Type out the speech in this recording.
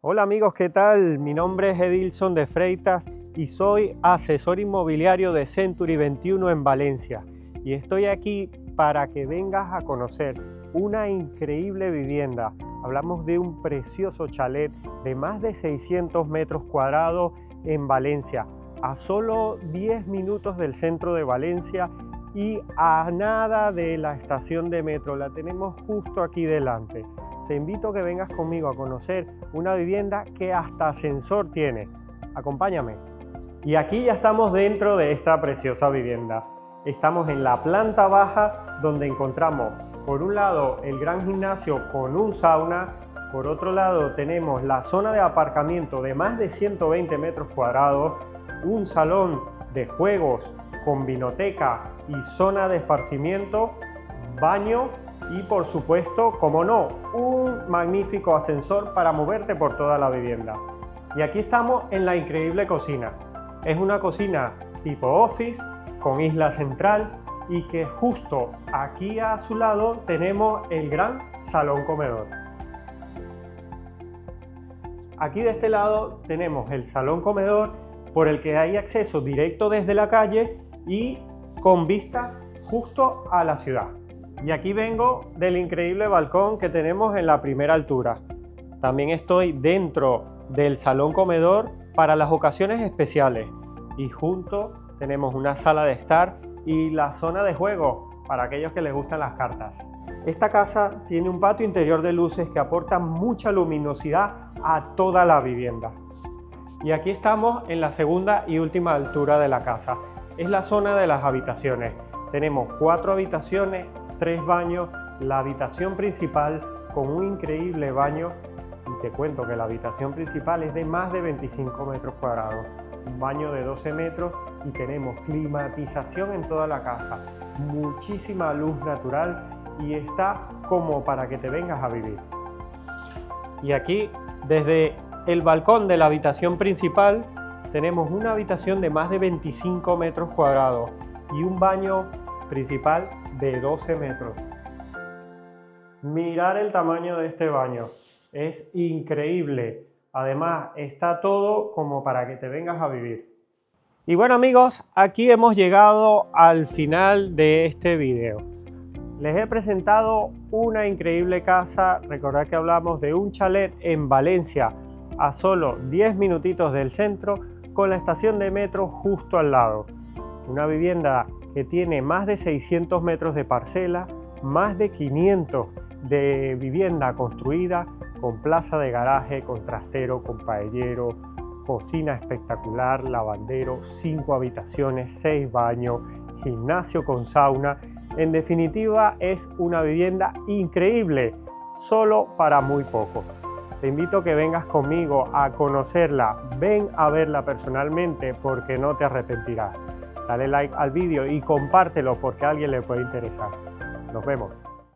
Hola amigos, ¿qué tal? Mi nombre es Edilson de Freitas y soy asesor inmobiliario de Century 21 en Valencia. Y estoy aquí para que vengas a conocer una increíble vivienda. Hablamos de un precioso chalet de más de 600 metros cuadrados en Valencia, a solo 10 minutos del centro de Valencia y a nada de la estación de metro. La tenemos justo aquí delante. Te invito a que vengas conmigo a conocer una vivienda que hasta ascensor tiene. Acompáñame. Y aquí ya estamos dentro de esta preciosa vivienda. Estamos en la planta baja donde encontramos por un lado el gran gimnasio con un sauna, por otro lado tenemos la zona de aparcamiento de más de 120 metros cuadrados, un salón de juegos con vinoteca y zona de esparcimiento, baño y por supuesto, como no, un magnífico ascensor para moverte por toda la vivienda. Y aquí estamos en la increíble cocina. Es una cocina tipo office con isla central y que justo aquí a su lado tenemos el gran salón comedor. Aquí de este lado tenemos el salón comedor por el que hay acceso directo desde la calle y con vistas justo a la ciudad. Y aquí vengo del increíble balcón que tenemos en la primera altura. También estoy dentro del salón comedor para las ocasiones especiales. Y junto tenemos una sala de estar y la zona de juego para aquellos que les gustan las cartas. Esta casa tiene un patio interior de luces que aporta mucha luminosidad a toda la vivienda. Y aquí estamos en la segunda y última altura de la casa. Es la zona de las habitaciones. Tenemos 4 habitaciones, 3 baños, la habitación principal con un increíble baño, y te cuento que la habitación principal es de más de 25 metros cuadrados, un baño de 12 metros y tenemos climatización en toda la casa, muchísima luz natural y está como para que te vengas a vivir. Y aquí desde el balcón de la habitación principal tenemos una habitación de más de 25 metros cuadrados y un baño principal de 12 metros. Mirar el tamaño de este baño, es increíble. Además está todo como para que te vengas a vivir. Y bueno amigos, aquí hemos llegado al final de este video. Les he presentado una increíble casa. Recordad que hablamos de un chalet en Valencia a solo 10 minutitos del centro con la estación de metro justo al lado. Una vivienda que tiene más de 600 metros de parcela, más de 500 de vivienda construida, con plaza de garaje, con trastero, con paellero, cocina espectacular, lavandero, 5 habitaciones, 6 baños, gimnasio con sauna. En definitiva, es una vivienda increíble, solo para muy poco. Te invito a que vengas conmigo a conocerla, ven a verla personalmente porque no te arrepentirás. Dale like al vídeo y compártelo porque a alguien le puede interesar. Nos vemos.